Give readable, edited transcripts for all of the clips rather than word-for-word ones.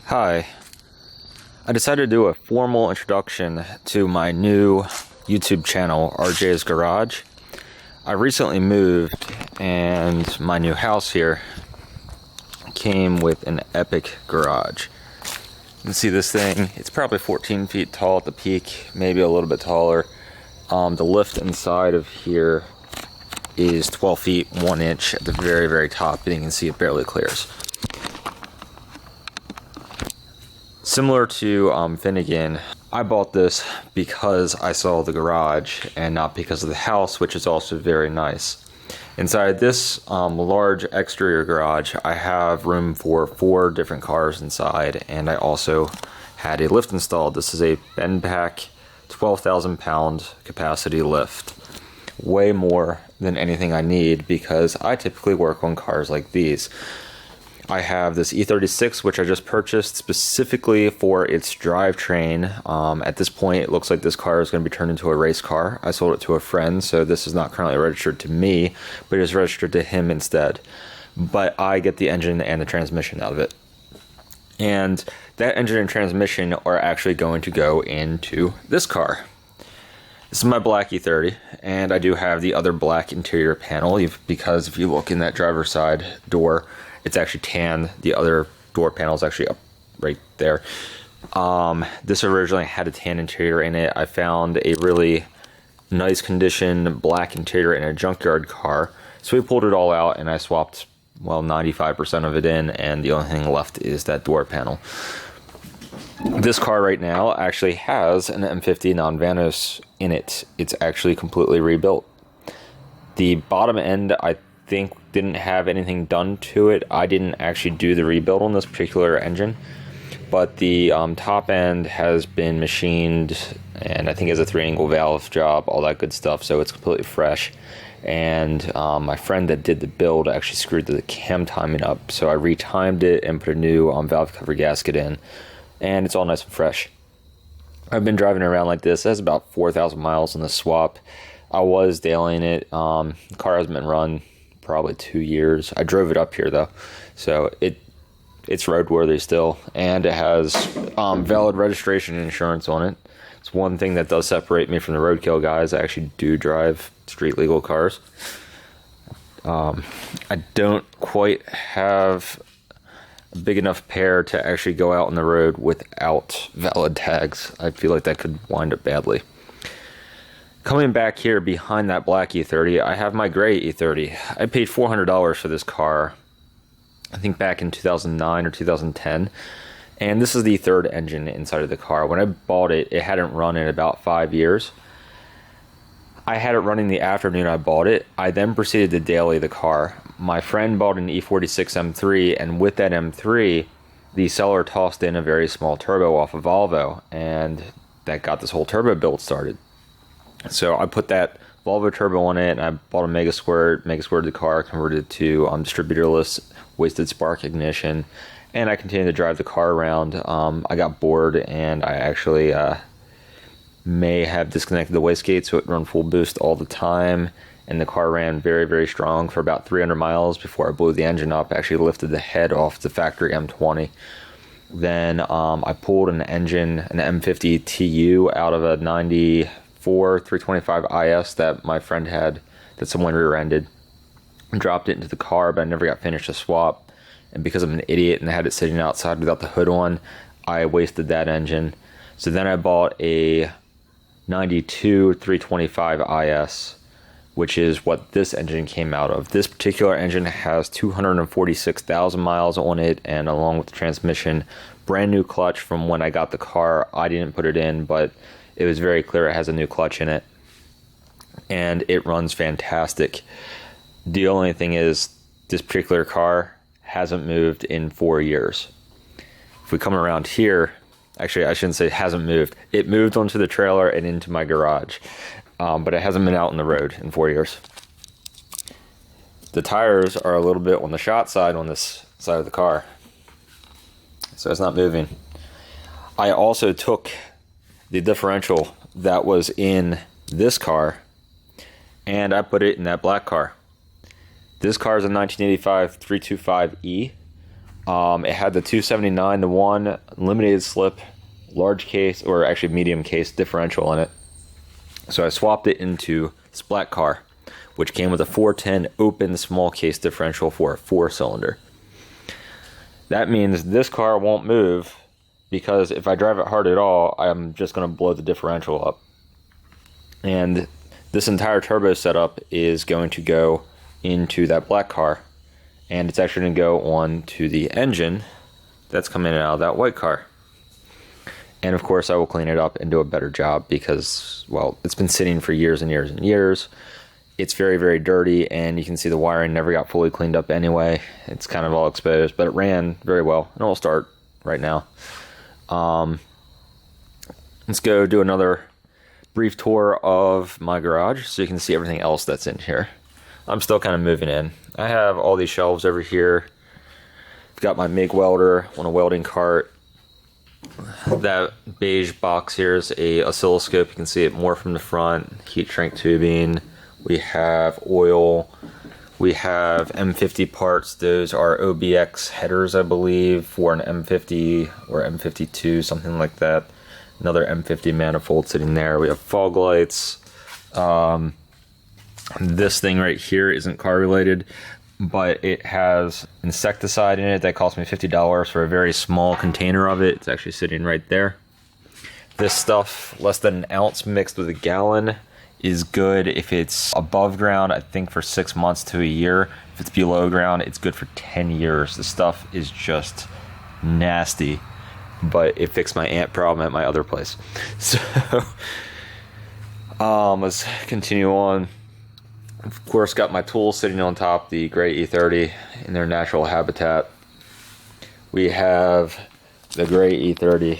Hi, I decided to do a formal introduction to my new YouTube channel, RJ's Garage. I recently moved and my new house here came with an epic garage. You can see this thing, it's probably 14 feet tall at the peak, maybe a little bit taller. The lift inside of here is 12 feet 1 inch at the very, very top, and you can see it barely clears. Similar to Finnegan, I bought this because I saw the garage and not because of the house, which is also very nice. Inside this large exterior garage, I have room for 4 different cars inside, and I also had a lift installed. This is a Bendpack 12,000 pound capacity lift. Way more than anything I need because I typically work on cars like these. I have this E36, which I just purchased specifically for its drivetrain. At this point, it looks like this car is going to be turned into a race car. I sold it to a friend, so this is not currently registered to me, but it is registered to him instead. But I get the engine and the transmission out of it. And that engine and transmission are actually going to go into this car. This is my black E30, and I do have the other black interior panel because if you look in that driver's side door, it's actually tan. The other door panel is actually up right there. This originally had a tan interior in it. I found a really nice condition black interior in a junkyard car. So we pulled it all out and I swapped, 95% of it in, and the only thing left is that door panel. This car right now actually has an M50 non-Vanos in it. It's actually completely rebuilt. The bottom end, I think, didn't have anything done to it. I didn't actually do the rebuild on this particular engine, but the top end has been machined, and I think has a 3-angle valve job, all that good stuff, so it's completely fresh. And my friend that did the build actually screwed the cam timing up, so I retimed it and put a new valve cover gasket in, and it's all nice and fresh. I've been driving around like this. It has about 4,000 miles on the swap. I was dailying it. The car hasn't been run probably 2 years. I drove it up here though, so it's roadworthy still, and it has valid registration and insurance on it. It's one thing that does separate me from the roadkill guys. I actually do drive street legal cars. I don't quite have a big enough pair to actually go out on the road without valid tags. I feel like that could wind up badly. Coming back here behind that black E30, I have my gray E30. I paid $400 for this car, I think back in 2009 or 2010. And this is the third engine inside of the car. When I bought it, it hadn't run in about 5 years. I had it running the afternoon I bought it. I then proceeded to daily the car. My friend bought an E46 M3, and with that M3, the seller tossed in a very small turbo off of Volvo, and that got this whole turbo build started. So I put that Volvo turbo on it, and I bought a Megasquirt the car, converted it to distributorless wasted spark ignition, and I continued to drive the car around. I got bored, and I actually may have disconnected the wastegate, so it ran full boost all the time, and the car ran very, very strong for about 300 miles before I blew the engine up. I actually lifted the head off the factory M20. Then I pulled an engine, an M50 TU, out of a 94 325 IS that my friend had that someone rear-ended, and dropped it into the car, but I never got finished the swap. And because I'm an idiot and I had it sitting outside without the hood on, I wasted that engine. So then I bought a 92 325 IS, which is what this engine came out of. This particular engine has 246,000 miles on it, and along with the transmission, brand new clutch from when I got the car. I didn't put it in, but it was very clear it has a new clutch in it, and it runs fantastic. The only thing is, this particular car hasn't moved in 4 years. If we come around here, actually I shouldn't say it hasn't moved. It moved onto the trailer and into my garage, but it hasn't been out on the road in 4 years. The tires are a little bit on the shot side on this side of the car, so it's not moving. I also took the differential that was in this car and I put it in that black car. This car is a 1985 325E. It had the 279 to 1 limited slip, large case, or actually medium case differential in it. So I swapped it into this black car, which came with a 410 open small case differential for a 4-cylinder. That means this car won't move, because if I drive it hard at all, I'm just going to blow the differential up. And this entire turbo setup is going to go into that black car, and it's actually going to go on to the engine that's coming out of that white car. And of course I will clean it up and do a better job, because, well, it's been sitting for years and years and years. It's very, very dirty, and you can see the wiring never got fully cleaned up anyway. It's kind of all exposed, but it ran very well, and I'll start right now. Let's go do another brief tour of my garage so you can see everything else that's in here. I'm still kind of moving in. I have all these shelves over here. I've got my MIG welder on a welding cart. That beige box here is a oscilloscope. You can see it more from the front. Heat shrink tubing. We have oil. We have M50 parts. Those are OBX headers, I believe, for an M50 or M52, something like that. Another M50 manifold sitting there. We have fog lights. This thing right here isn't car related, but it has insecticide in it that cost me $50 for a very small container of it. It's actually sitting right there. This stuff, less than an ounce mixed with a gallon, is good if it's above ground, I think for 6 months to a year. If it's below ground, it's good for 10 years. The stuff is just nasty, but it fixed my ant problem at my other place. So let's continue on. Of course, got my tools sitting on top, the gray E30 in their natural habitat. We have the gray E30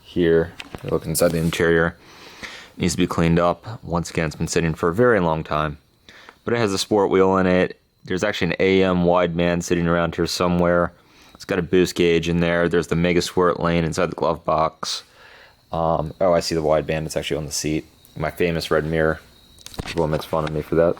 here. Look inside the interior. It needs to be cleaned up. Once again, it's been sitting for a very long time, but it has a sport wheel in it. There's actually an AM wide man sitting around here somewhere. It's got a boost gauge in there. There's the Mega Squirt lane inside the glove box. Oh, I see the wideband. It's actually on the seat. My famous red mirror. People makes fun of me for that.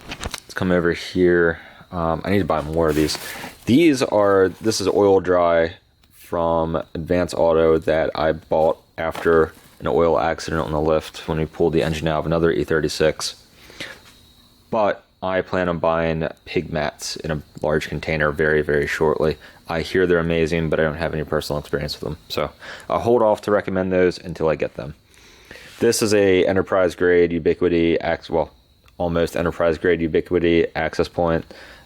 Let's come over here. I need to buy more of these. This is oil dry from Advance Auto that I bought after an oil accident on the lift when we pulled the engine out of another E36. But I plan on buying pig mats in a large container very, very shortly. I hear they're amazing, but I don't have any personal experience with them. So I'll hold off to recommend those until I get them. This is a enterprise grade Ubiquiti, almost enterprise grade Ubiquiti access point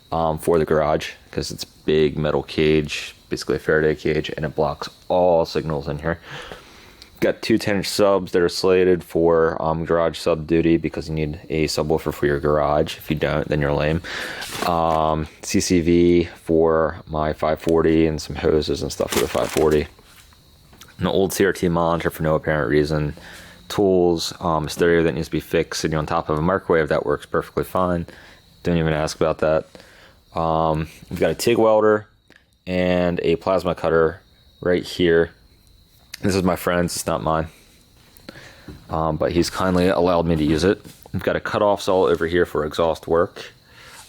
for the garage, because it's big metal cage, basically a Faraday cage, and it blocks all signals in here. Got two 10-inch subs that are slated for garage sub duty, because you need a subwoofer for your garage. If you don't, then you're lame. CCV for my 540 and some hoses and stuff for the 540. An old CRT monitor for no apparent reason. Tools, a stereo that needs to be fixed, sitting on top of a microwave that works perfectly fine. Don't even ask about that. We've got a TIG welder and a plasma cutter right here. This is my friend's, it's not mine, but he's kindly allowed me to use it. We've got a cutoff saw over here for exhaust work.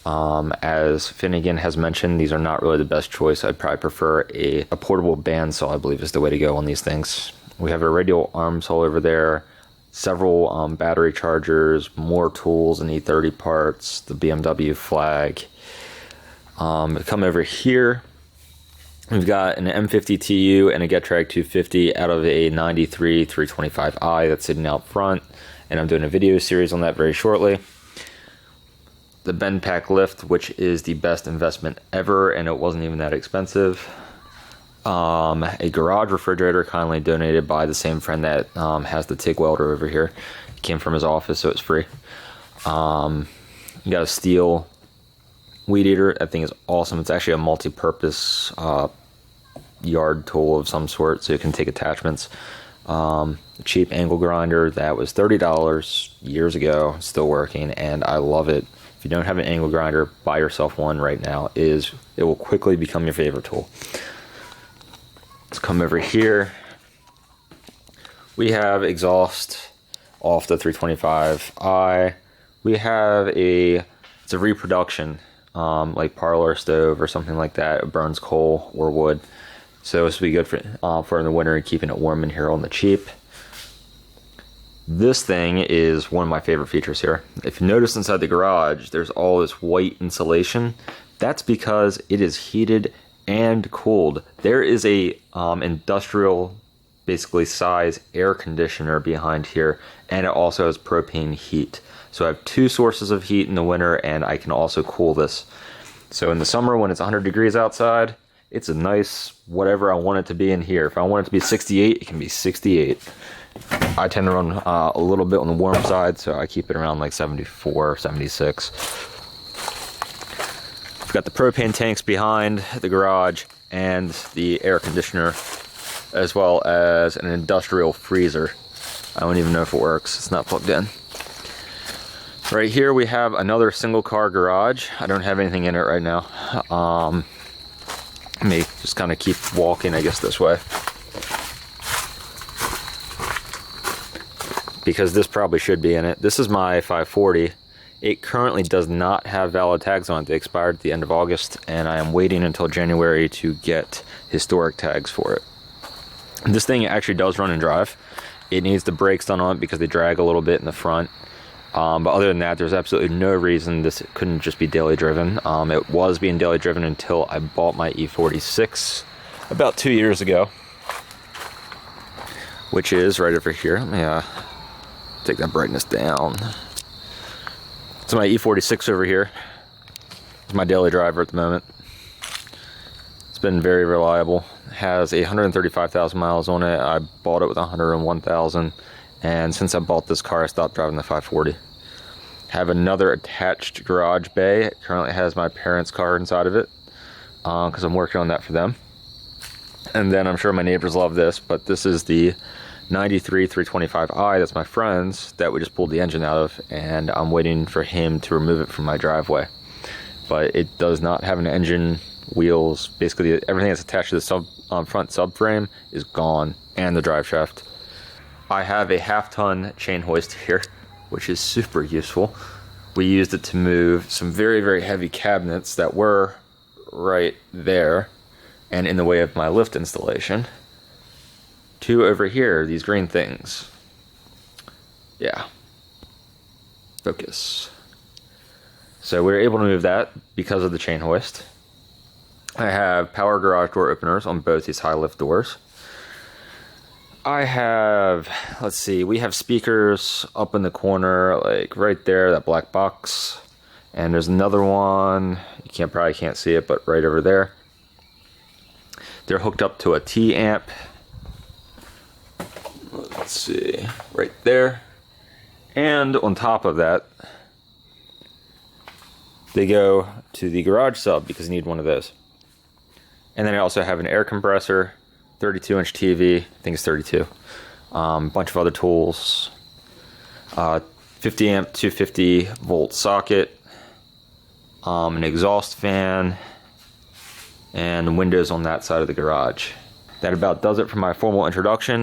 As Finnegan has mentioned, these are not really the best choice. I'd probably prefer a portable bandsaw, I believe is the way to go on these things. We have a radial arm saw over there, several battery chargers, more tools and E30 parts, the BMW flag. Come over here. We've got an M50 TU and a Getrag 250 out of a 93 325i that's sitting out front, and I'm doing a video series on that very shortly. The Bendpack lift, which is the best investment ever, and it wasn't even that expensive. A garage refrigerator kindly donated by the same friend that has the TIG welder over here. It came from his office, so it's free. You got a steel weed eater. That thing is awesome. It's actually a multi-purpose yard tool of some sort, so you can take attachments. A cheap angle grinder that was $30 years ago, still working, and I love it. If you don't have an angle grinder, buy yourself one right now. It will quickly become your favorite tool. Let's come over here. We have exhaust off the 325i. We have it's a reproduction like parlor stove or something like that. It burns coal or wood. So this will be good for in the winter and keeping it warm in here on the cheap. This thing is one of my favorite features here. If you notice inside the garage, there's all this white insulation. That's because it is heated and cooled. There is a industrial, basically size air conditioner behind here, and it also has propane heat. So I have two sources of heat in the winter, and I can also cool this. So in the summer when it's 100 degrees outside, it's a nice whatever I want it to be in here. If I want it to be 68, it can be 68. I tend to run a little bit on the warm side, so I keep it around like 74, 76. We've got the propane tanks behind the garage and the air conditioner, as well as an industrial freezer. I don't even know if it works. It's not plugged in. Right here we have another single car garage. I don't have anything in it right now. Let me just kind of keep walking, I guess, this way. Because this probably should be in it. This is my 540. It currently does not have valid tags on it. They expired at the end of August, and I am waiting until January to get historic tags for it. This thing actually does run and drive. It needs the brakes done on it because they drag a little bit in the front. But other than that, there's absolutely no reason this couldn't just be daily driven. It was being daily driven until I bought my E46 about 2 years ago, which is right over here. Let me take that brightness down. So my E46 over here is my daily driver at the moment. It's been very reliable. It has 135,000 miles on it. I bought it with 101,000, and since I bought this car, I stopped driving the 540. Have another attached garage bay. It currently has my parents' car inside of it because I'm working on that for them. And then I'm sure my neighbors love this, but this is the 93 325i. That's my friend's that we just pulled the engine out of, and I'm waiting for him to remove it from my driveway. But it does not have an engine, wheels. Basically everything that's attached to the front subframe is gone, and the drive shaft. I have a half-ton chain hoist here, which is super useful. We used it to move some very, very heavy cabinets that were right there and in the way of my lift installation to over here, these green things. Yeah. Focus. So we were able to move that because of the chain hoist. I have power garage door openers on both these high lift doors. I have, let's see, we have speakers up in the corner, like right there, that black box. And there's another one, you probably can't see it, but right over there. They're hooked up to a T-amp. Let's see, right there. And on top of that, they go to the garage sub because you need one of those. And then I also have an air compressor, 32-inch TV, I think it's 32. Bunch of other tools. 50 amp, 250 volt socket. An exhaust fan. And windows on that side of the garage. That about does it for my formal introduction.